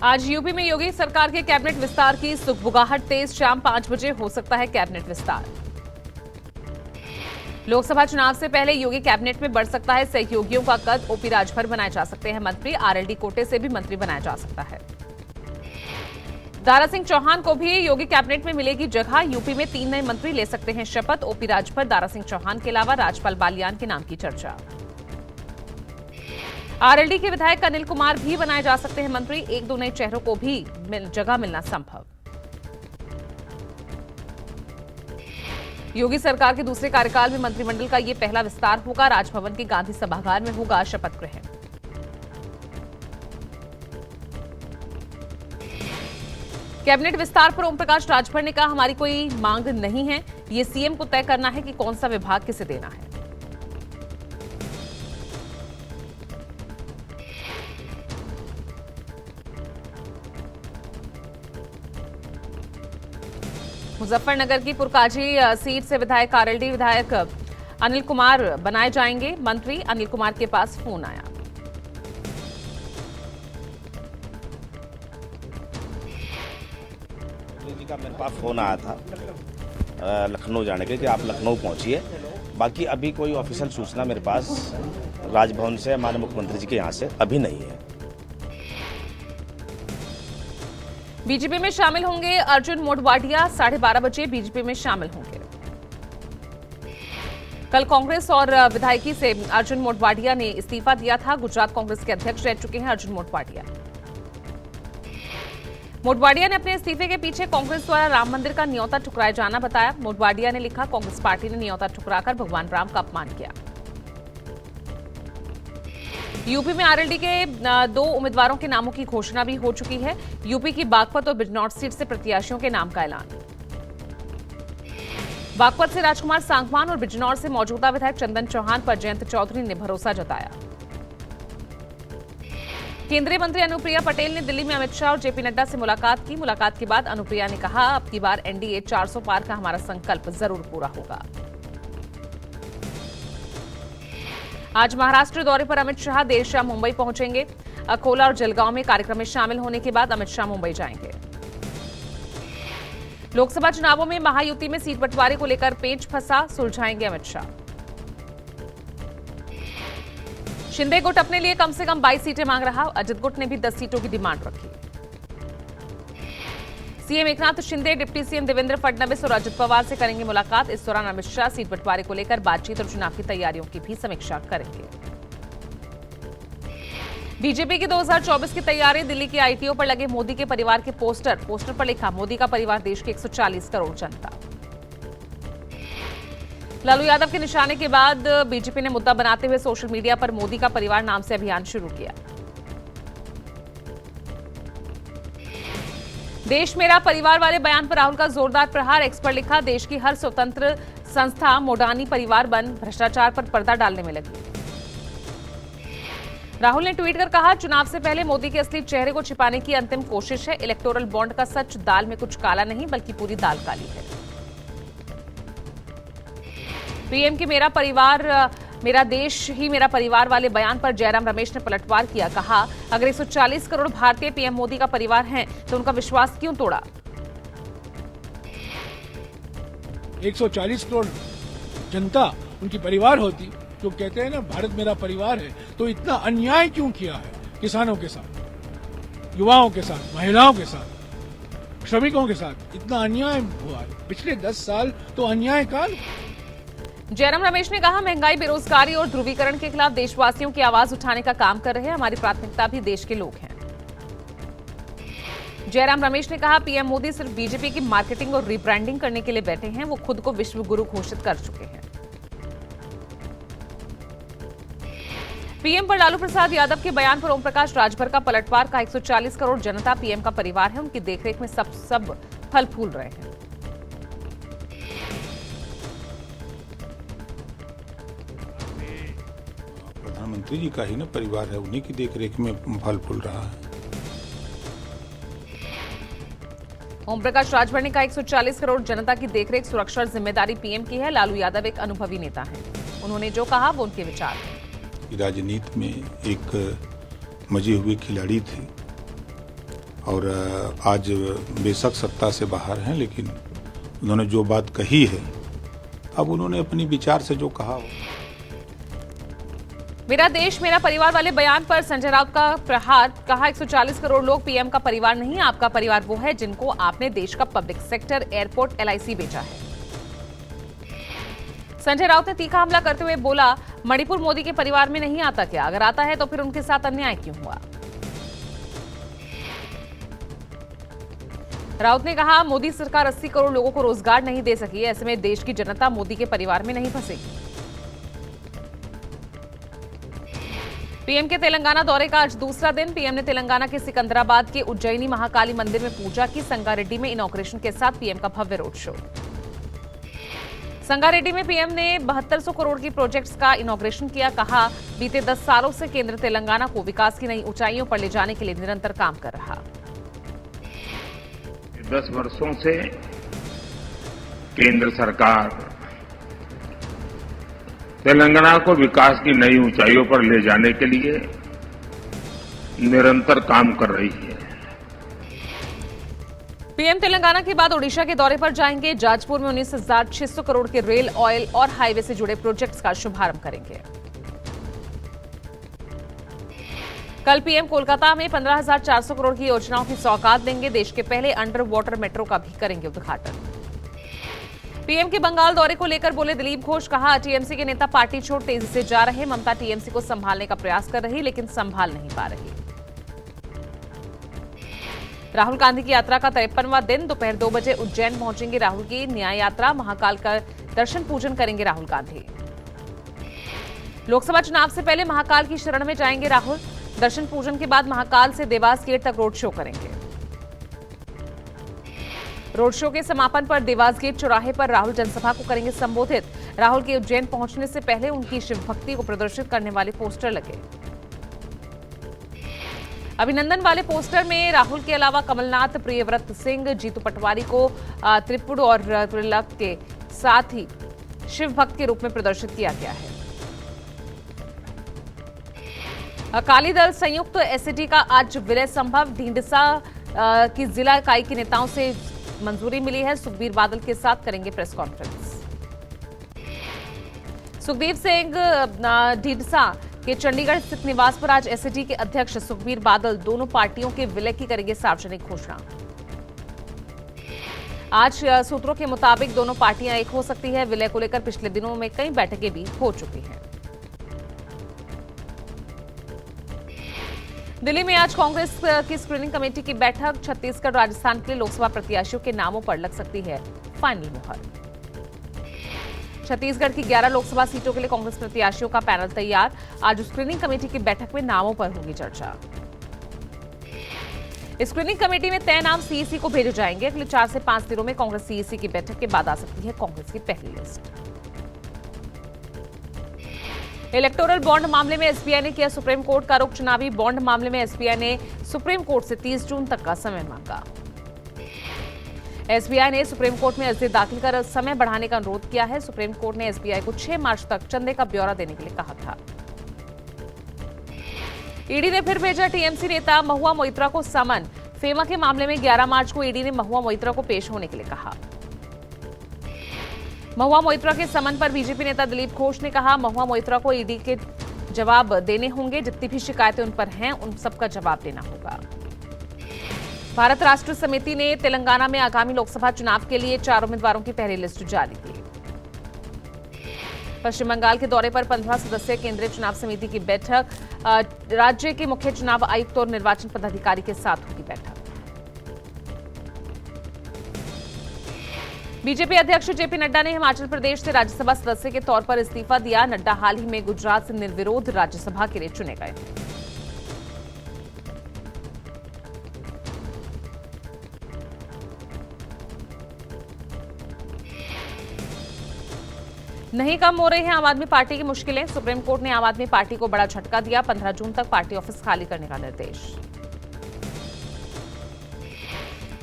आज यूपी में योगी सरकार के कैबिनेट विस्तार की सुगबुगाहट तेज। शाम 5 बजे हो सकता है कैबिनेट विस्तार। लोकसभा चुनाव से पहले योगी कैबिनेट में बढ़ सकता है सहयोगियों का कद। ओपी राजभर बनाए जा सकते हैं मंत्री। आरएलडी कोटे से भी मंत्री बनाया जा सकता है। दारा सिंह चौहान को भी योगी कैबिनेट में मिलेगी जगह। यूपी में 3 नए मंत्री ले सकते हैं शपथ। ओपी राजभर, दारा सिंह चौहान के अलावा राजपाल बालियान के नाम की चर्चा। आरएलडी के विधायक अनिल कुमार भी बनाए जा सकते हैं मंत्री। 1-2 नए चेहरों को भी जगह मिलना संभव। योगी सरकार के दूसरे कार्यकाल में मंत्रिमंडल का यह पहला विस्तार होगा। राजभवन के गांधी सभागार में होगा शपथ ग्रहण। कैबिनेट विस्तार पर ओम प्रकाश राजभर ने कहा, हमारी कोई मांग नहीं है, ये सीएम को तय करना है कि कौन सा विभाग किसे देना है। मुजफ्फरनगर की पुरकाजी सीट से विधायक आरएलडी विधायक अनिल कुमार बनाए जाएंगे मंत्री। अनिल कुमार के पास फोन आया। जी का मेरे पास फोन आया था लखनऊ जाने के कि आप लखनऊ पहुंचिए। बाकी अभी कोई ऑफिशियल सूचना मेरे पास राजभवन से, हमारे मुख्यमंत्री जी के यहाँ से अभी नहीं है। बीजेपी में शामिल होंगे अर्जुन मोढवाडिया। 12:30 बजे बीजेपी में शामिल होंगे। कल कांग्रेस और विधायकी से अर्जुन मोढवाडिया ने इस्तीफा दिया था। गुजरात कांग्रेस के अध्यक्ष रह चुके हैं अर्जुन मोढवाडिया। मोढवाडिया ने अपने इस्तीफे के पीछे कांग्रेस द्वारा राम मंदिर का न्योता ठुकराए जाना बताया। मोढवाडिया ने लिखा, कांग्रेस पार्टी ने न्योता ठुकराकर भगवान राम का अपमान किया। यूपी में आरएलडी के 2 उम्मीदवारों के नामों की घोषणा भी हो चुकी है। यूपी की बागपत और बिजनौर सीट से प्रत्याशियों के नाम का ऐलान। बागपत से राजकुमार सांगवान और बिजनौर से मौजूदा विधायक चंदन चौहान पर जयंत चौधरी ने भरोसा जताया। केंद्रीय मंत्री अनुप्रिया पटेल ने दिल्ली में अमित शाह और जेपी नड्डा से मुलाकात की। मुलाकात के बाद अनुप्रिया ने कहा, अब की बार एनडीए 400 पार का हमारा संकल्प जरूर पूरा होगा। आज महाराष्ट्र दौरे पर अमित शाह देर शाम मुंबई पहुंचेंगे। अकोला और जलगांव में कार्यक्रम में शामिल होने के बाद अमित शाह मुंबई जाएंगे। लोकसभा चुनावों में महायुति में सीट बंटवारे को लेकर पेच फंसा, सुलझाएंगे अमित शाह। शिंदे गुट अपने लिए कम से कम 22 सीटें मांग रहा। अजित गुट ने भी 10 सीटों की डिमांड रखी। CM Eknath Shinde, deputy CM Devendra Fadnavis और अजित पवार से करेंगे मुलाकात। इस दौरान अमित शाह सीट बंटवारे को लेकर बातचीत और चुनाव की तैयारियों की भी समीक्षा करेंगे। बीजेपी की 2024 की तैयारी। दिल्ली के आईटीओ पर लगे मोदी के परिवार के पोस्टर पर लिखा, मोदी का परिवार देश की 140 करोड़ जनता। लालू यादव के निशाने के बाद बीजेपी ने मुद्दा बनाते हुए सोशल मीडिया पर मोदी का परिवार नाम से अभियान शुरू किया। देश मेरा परिवार वाले बयान पर राहुल का जोरदार प्रहार। एक्स पर लिखा, देश की हर स्वतंत्र संस्था मोडानी परिवार बन भ्रष्टाचार पर पर्दा डालने में लगी। राहुल ने ट्वीट कर कहा, चुनाव से पहले मोदी के असली चेहरे को छिपाने की अंतिम कोशिश है। इलेक्टोरल बॉन्ड का सच, दाल में कुछ काला नहीं बल्कि पूरी दाल काली है। पीएम की मेरा परिवार मेरा देश ही मेरा परिवार वाले बयान पर जयराम रमेश ने पलटवार किया। कहा, अगर 140 करोड़ भारतीय पीएम मोदी का परिवार हैं तो उनका विश्वास क्यों तोड़ा। 140 करोड़ जनता उनकी परिवार होती तो कहते हैं ना, भारत मेरा परिवार है, तो इतना अन्याय क्यों किया है किसानों के साथ, युवाओं के साथ, महिलाओं के साथ, श्रमिकों के साथ। इतना अन्याय हुआ है पिछले 10 साल, तो अन्याय काल। जयराम रमेश ने कहा, महंगाई, बेरोजगारी और ध्रुवीकरण के खिलाफ देशवासियों की आवाज उठाने का काम कर रहे हैं। हमारी प्राथमिकता भी देश के लोग हैं। जयराम रमेश ने कहा, पीएम मोदी सिर्फ बीजेपी की मार्केटिंग और रिब्रांडिंग करने के लिए बैठे हैं। वो खुद को विश्व गुरु घोषित कर चुके हैं। पीएम पर लालू प्रसाद यादव के बयान पर ओम प्रकाश राजभर का पलटवार। का 140 करोड़ जनता पीएम का परिवार है, उनकी देखरेख में सब फल फूल रहे हैं। प्रधानमंत्री जी का ही ना परिवार है, उन्हीं की देखरेख में फल फूल रहा है। ओम प्रकाश राजभर ने कहा, 140 करोड़ जनता की देखरेख, सुरक्षा और जिम्मेदारी पीएम की है। लालू यादव एक अनुभवी नेता हैं। उन्होंने जो कहा वो उनके विचार हैं। राजनीति में एक मजे हुए खिलाड़ी थे और आज बेशक सत्ता से बाहर हैं, लेकिन उन्होंने जो बात कही है, अब उन्होंने अपनी विचार से जो कहा हो। मेरा देश मेरा परिवार वाले बयान पर संजय राउत का प्रहार, कहा 140 करोड़ लोग पीएम का परिवार नहीं, आपका परिवार वो है जिनको आपने देश का पब्लिक सेक्टर, एयरपोर्ट, एलआईसी बेचा है। संजय राउत ने तीखा हमला करते हुए बोला, मणिपुर मोदी के परिवार में नहीं आता क्या? अगर आता है तो फिर उनके साथ अन्याय क्यों हुआ? राउत ने कहा, मोदी सरकार 80 करोड़ लोगों को रोजगार नहीं दे सकी, ऐसे में देश की जनता मोदी के परिवार में नहीं फंसेगी। पीएम के तेलंगाना दौरे का आज दूसरा दिन। पीएम ने तेलंगाना के सिकंदराबाद के उज्जैनी महाकाली मंदिर में पूजा की। संगारेड्डी में इनॉग्रेशन के साथ पीएम का भव्य रोड शो। संगारेड्डी में पीएम ने 7200 करोड़ की प्रोजेक्ट्स का इनॉग्रेशन किया। कहा, बीते 10 सालों से केंद्र तेलंगाना को विकास की नई ऊंचाइयों पर ले जाने के लिए निरंतर काम कर रहा। 10 वर्षों से केंद्र सरकार तेलंगाना को विकास की नई ऊंचाइयों पर ले जाने के लिए निरंतर काम कर रही है। पीएम तेलंगाना के बाद ओडिशा के दौरे पर जाएंगे। जाजपुर में 19,600 करोड़ के रेल, ऑयल और हाईवे से जुड़े प्रोजेक्ट्स का शुभारंभ करेंगे। कल पीएम कोलकाता में 15,400 करोड़ की योजनाओं की सौगात देंगे। देश के पहले अंडर वाटर मेट्रो का भी करेंगे उद्घाटन। पीएम के बंगाल दौरे को लेकर बोले दिलीप घोष, कहा, टीएमसी के नेता पार्टी छोड़ तेजी से जा रहे। ममता टीएमसी को संभालने का प्रयास कर रही, लेकिन संभाल नहीं पा रही। राहुल गांधी की यात्रा का 53वां दिन। दोपहर 2 बजे उज्जैन पहुंचेंगे राहुल की न्याय यात्रा। महाकाल का दर्शन पूजन करेंगे राहुल गांधी। लोकसभा चुनाव से पहले महाकाल की शरण में जाएंगे राहुल। दर्शन पूजन के बाद महाकाल से देवास गेट तक रोड शो करेंगे। रोड शो के समापन पर देवास गेट चौराहे पर राहुल जनसभा को करेंगे संबोधित। राहुल के उज्जैन पहुंचने से पहले उनकी शिव भक्ति को प्रदर्शित करने वाले पोस्टर लगे। अभिनंदन वाले पोस्टर में राहुल के अलावा कमलनाथ, प्रियव्रत सिंह, जीतू पटवारी को त्रिपुर और त्रिलक के साथ ही शिव भक्त के रूप में प्रदर्शित किया गया है। अकाली दल संयुक्त एसएटी का आज विलय संभव। ढींढसा की जिला इकाई के नेताओं से मंजूरी मिली है। सुखबीर बादल के साथ करेंगे प्रेस कॉन्फ्रेंस। सुखदेव सिंह ढींढसा के चंडीगढ़ स्थित निवास पर आज एसएटी के अध्यक्ष सुखबीर बादल दोनों पार्टियों के विलय की करेंगे सार्वजनिक घोषणा। आज सूत्रों के मुताबिक दोनों पार्टियां एक हो सकती है। विलय को लेकर पिछले दिनों में कई बैठकें भी हो चुकी हैं। दिल्ली में आज कांग्रेस की स्क्रीनिंग कमेटी की बैठक। छत्तीसगढ़, राजस्थान के लिए लोकसभा प्रत्याशियों के नामों पर लग सकती है फाइनल मुहर। छत्तीसगढ़ की 11 लोकसभा सीटों के लिए कांग्रेस प्रत्याशियों का पैनल तैयार। आज स्क्रीनिंग कमेटी की बैठक में नामों पर होगी चर्चा। स्क्रीनिंग कमेटी में तय नाम सीईसी को भेजे जाएंगे। अगले 4 से 5 दिनों में कांग्रेस सीईसी की बैठक के बाद आ सकती है कांग्रेस की पहली लिस्ट। इलेक्टोरल बॉन्ड मामले में एसबीआई ने किया सुप्रीम कोर्ट का रुख। चुनावी बॉन्ड मामले में एसबीआई ने सुप्रीम कोर्ट से 30 जून तक का समय मांगा। एसबीआई ने सुप्रीम कोर्ट में अर्जी दाखिल कर समय बढ़ाने का अनुरोध किया है। सुप्रीम कोर्ट ने एसबीआई को 6 मार्च तक चंदे का ब्यौरा देने के लिए कहा था। ईडी ने फिर भेजा टीएमसी नेता महुआ मोइत्रा को समन। फेमा के मामले में 11 मार्च को ईडी ने महुआ मोइत्रा को पेश होने के लिए कहा। महुआ मोइत्रा के समन पर बीजेपी नेता दिलीप घोष ने कहा, महुआ मोइत्रा को ईडी के जवाब देने होंगे। जितनी भी शिकायतें उन पर हैं, उन सबका जवाब देना होगा। भारत राष्ट्र समिति ने तेलंगाना में आगामी लोकसभा चुनाव के लिए 4 उम्मीदवारों की पहली लिस्ट जारी की। पश्चिम बंगाल के दौरे पर 15 सदस्यीय केंद्रीय चुनाव समिति की बैठक। राज्य के मुख्य चुनाव आयुक्त और निर्वाचन पदाधिकारी के साथ होगी बैठक। बीजेपी अध्यक्ष जेपी नड्डा ने हिमाचल प्रदेश से राज्यसभा सदस्य के तौर पर इस्तीफा दिया। नड्डा हाल ही में गुजरात से निर्विरोध राज्यसभा के लिए चुने गए हैं। नहीं कम हो रही है आम आदमी पार्टी की मुश्किलें। सुप्रीम कोर्ट ने आम आदमी पार्टी को बड़ा झटका दिया। 15 जून तक पार्टी ऑफिस खाली करने का निर्देश।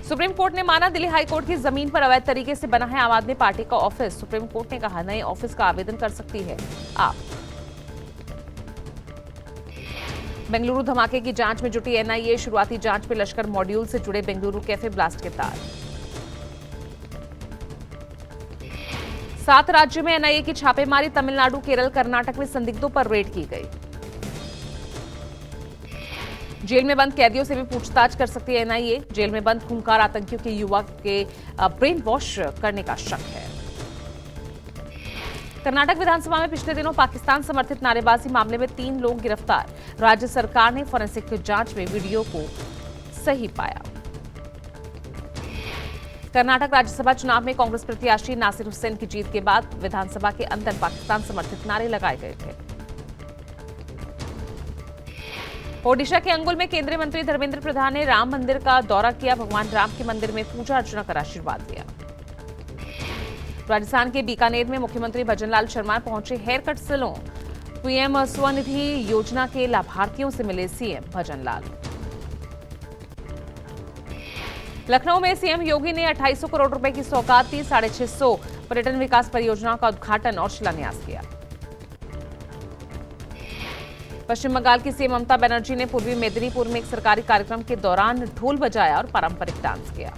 सुप्रीम कोर्ट ने माना, दिल्ली हाईकोर्ट की जमीन पर अवैध तरीके से बना है आम आदमी पार्टी का ऑफिस। सुप्रीम कोर्ट ने कहा, नए ऑफिस का आवेदन कर सकती है आप। बेंगलुरु धमाके की जांच में जुटी एनआईए, शुरुआती जांच में लश्कर मॉड्यूल से जुड़े बेंगलुरु कैफे ब्लास्ट के तार। 7 राज्यों में एनआईए की छापेमारी, तमिलनाडु, केरल, कर्नाटक में संदिग्धों पर रेड की गई। जेल में बंद कैदियों से भी पूछताछ कर सकती है एनआईए। जेल में बंद खूंखार आतंकियों के युवा के ब्रेन वॉश करने का शक है। कर्नाटक विधानसभा में पिछले दिनों पाकिस्तान समर्थित नारेबाजी मामले में 3 लोग गिरफ्तार। राज्य सरकार ने फोरेंसिक जांच में वीडियो को सही पाया। कर्नाटक राज्यसभा चुनाव में कांग्रेस प्रत्याशी नासिर हुसैन की जीत के बाद विधानसभा के अंदर पाकिस्तान समर्थित नारे लगाए गए थे। ओडिशा के अंगुल में केंद्रीय मंत्री धर्मेंद्र प्रधान ने राम मंदिर का दौरा किया। भगवान राम के मंदिर में पूजा अर्चना कर आशीर्वाद लिया। राजस्थान के बीकानेर में मुख्यमंत्री भजनलाल शर्मा पहुंचे hair cut salon. PM Svanidhi योजना के लाभार्थियों से मिले सीएम भजनलाल। लखनऊ में सीएम योगी ने 2800 करोड़ रुपए की सौगात दी। 650 पर्यटन विकास परियोजनाओं का उद्घाटन और शिलान्यास किया। पश्चिम बंगाल की सीएम ममता बनर्जी ने पूर्वी मेदिनीपुर में एक सरकारी कार्यक्रम के दौरान ढोल बजाया और पारंपरिक डांस किया।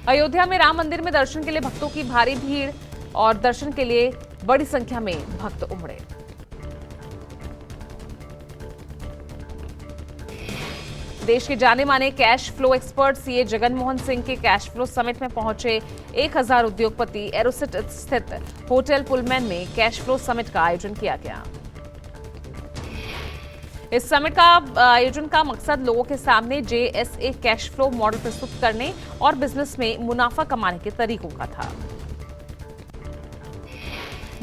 अयोध्या में राम मंदिर में दर्शन के लिए भक्तों की भारी भीड़ और दर्शन के लिए बड़ी संख्या में भक्त उमड़े। देश के जाने माने cash flow expert CA Jagan Mohan Singh के कैश फ्लो समिट में पहुंचे 1000 उद्योगपति। एरोसेट स्थित होटल पुलमैन में कैश फ्लो समिट का आयोजन किया गया। इस समिट का आयोजन का मकसद लोगों के सामने जेएसए कैश फ्लो मॉडल प्रस्तुत करने और बिजनेस में मुनाफा कमाने के तरीकों का था।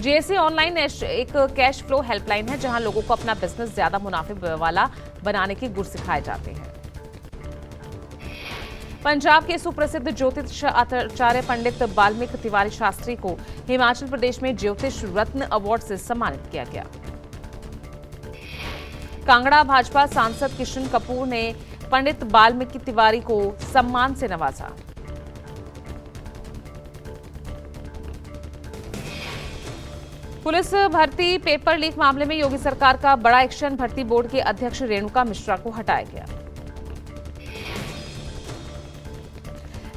जेएसए ऑनलाइन एक कैश फ्लो हेल्पलाइन है जहां लोगों को अपना बिजनेस ज्यादा मुनाफे वाला बनाने के गुर सिखाए जाते हैं। पंजाब के सुप्रसिद्ध ज्योतिष आचार्य पंडित बाल्मीकि तिवारी शास्त्री को हिमाचल प्रदेश में ज्योतिष रत्न अवार्ड से सम्मानित किया गया। कांगड़ा भाजपा सांसद किशन कपूर ने पंडित बाल्मीकि तिवारी को सम्मान से नवाजा। पुलिस भर्ती पेपर लीक मामले में योगी सरकार का बड़ा एक्शन। भर्ती बोर्ड के अध्यक्ष रेणुका मिश्रा को हटाया गया।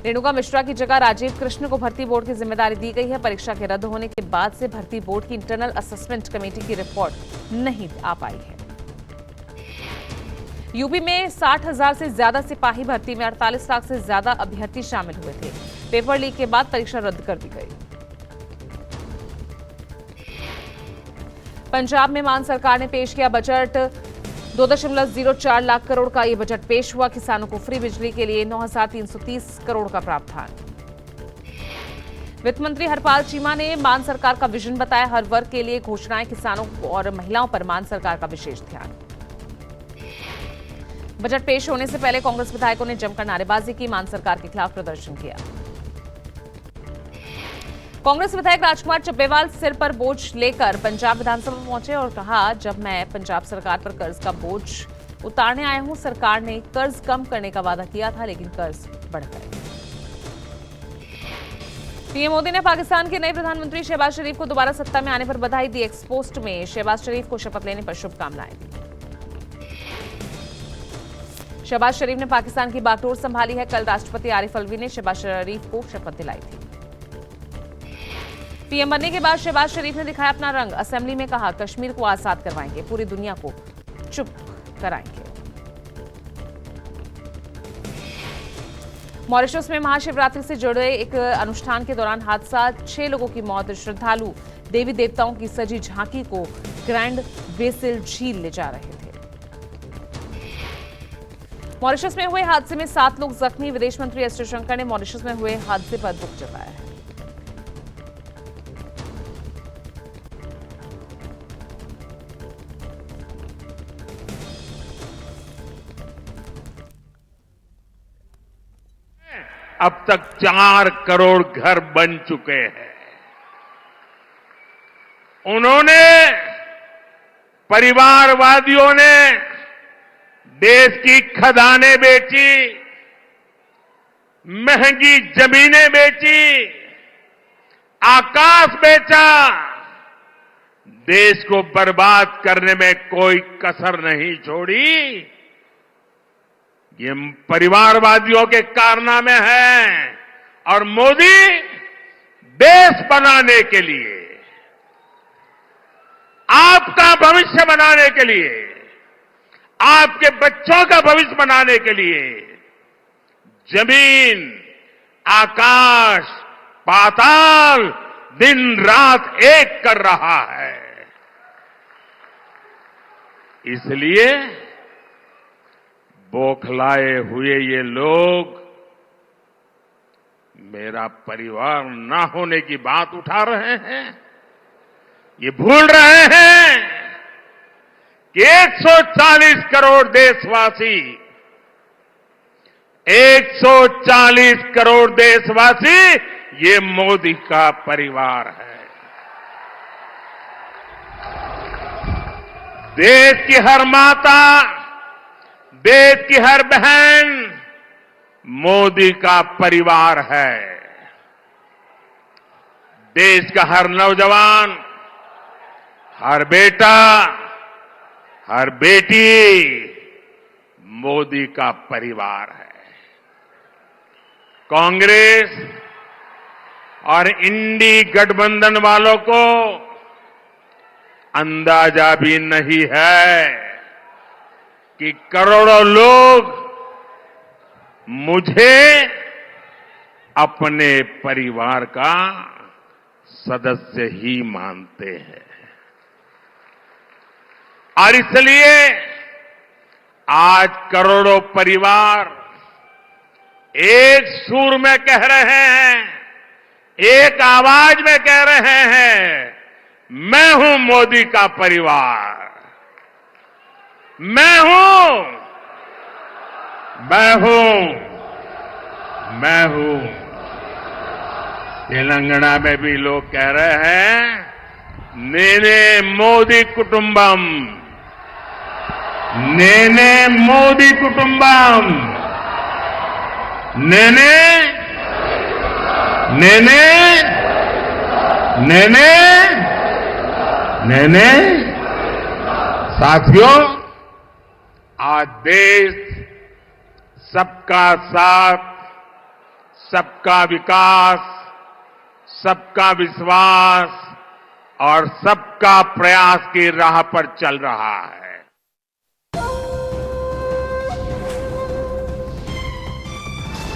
रेणुका मिश्रा की जगह राजीव कृष्ण को भर्ती बोर्ड की जिम्मेदारी दी गई है। परीक्षा के रद्द होने के बाद से भर्ती बोर्ड की इंटरनल असेसमेंट कमेटी की रिपोर्ट नहीं आ पाई है। यूपी में 60,000 से ज्यादा सिपाही भर्ती में 48 लाख से ज्यादा अभ्यर्थी शामिल हुए थे। पेपर लीक के बाद परीक्षा रद्द कर दी गई। पंजाब में मान सरकार ने पेश किया बजट। 2.04 लाख करोड़ का ये बजट पेश हुआ। किसानों को फ्री बिजली के लिए 9,330 करोड़ का प्रावधान। वित्त मंत्री हरपाल चीमा ने मान सरकार का विजन बताया। हर वर्ग के लिए घोषणाएं, किसानों और महिलाओं पर मान सरकार का विशेष ध्यान। बजट पेश होने से पहले कांग्रेस विधायकों ने जमकर नारेबाजी की, मान सरकार के खिलाफ प्रदर्शन किया। कांग्रेस विधायक राजकुमार चब्बेवाल सिर पर बोझ लेकर पंजाब विधानसभा पहुंचे और कहा, जब मैं पंजाब सरकार पर कर्ज का बोझ उतारने आया हूं, सरकार ने कर्ज कम करने का वादा किया था लेकिन कर्ज बढ़ गए। पीएम मोदी ने पाकिस्तान के नए प्रधानमंत्री शहबाज शरीफ को दोबारा सत्ता में आने पर बधाई दी। एक्सपोस्ट में शहबाज शरीफ को शपथ लेने पर शुभकामनाएं दी। शहबाज शरीफ ने पाकिस्तान की बागडोर संभाली है। कल राष्ट्रपति आरिफ अलवी ने शहबाज शरीफ को शपथ दिलाई थी। पीएम बनने के बाद शहबाज शरीफ ने दिखाया अपना रंग। असेंबली में कहा, कश्मीर को आजाद करवाएंगे, पूरी दुनिया को चुप कराएंगे। मॉरिशस में महाशिवरात्रि से जुड़े एक अनुष्ठान के दौरान हादसा, 6 लोगों की मौत। श्रद्धालु देवी देवताओं की सजी झांकी को ग्रैंड बेसिल झील ले जा रहे थे। मॉरिशस में हुए हादसे में 7 लोग जख्मी। विदेश मंत्री एस जयशंकर ने मॉरिशस में हुए हादसे पर दुख जताया है। अब तक 4 करोड़ घर बन चुके हैं। उन्होंने, परिवारवादियों ने देश की खदानें बेची, महंगी जमीनें बेची, आकाश बेचा, देश को बर्बाद करने में कोई कसर नहीं छोड़ी। ये परिवारवादियों के कारनामे हैं और मोदी देश बनाने के लिए, आपका भविष्य बनाने के लिए, आपके बच्चों का भविष्य बनाने के लिए जमीन, आकाश, पाताल दिन रात एक कर रहा है। इसलिए बौखलाए हुए ये लोग मेरा परिवार ना होने की बात उठा रहे हैं। ये भूल रहे हैं कि 140 करोड़ देशवासी, 140 करोड़ देशवासी ये मोदी का परिवार है। देश की हर माता, देश की हर बहन मोदी का परिवार है। देश का हर नौजवान, हर बेटा, हर बेटी मोदी का परिवार है। कांग्रेस और इंडी गठबंधन वालों को अंदाजा भी नहीं है कि करोड़ों लोग मुझे अपने परिवार का सदस्य ही मानते हैं। और इसलिए आज करोड़ों परिवार एक सुर में कह रहे हैं, एक आवाज में कह रहे हैं, मैं हूं मोदी का परिवार, मैं हूं, मैं हूं, मैं हूं। तेलंगाना में भी लोग कह रहे हैं, नेने मोदी कुटुंबम, नेने मोदी कुटुंबम, नेने नेने नेने नेने। साथियों, आज देश सबका साथ, सबका विकास, सबका विश्वास और सबका प्रयास की राह पर चल रहा है।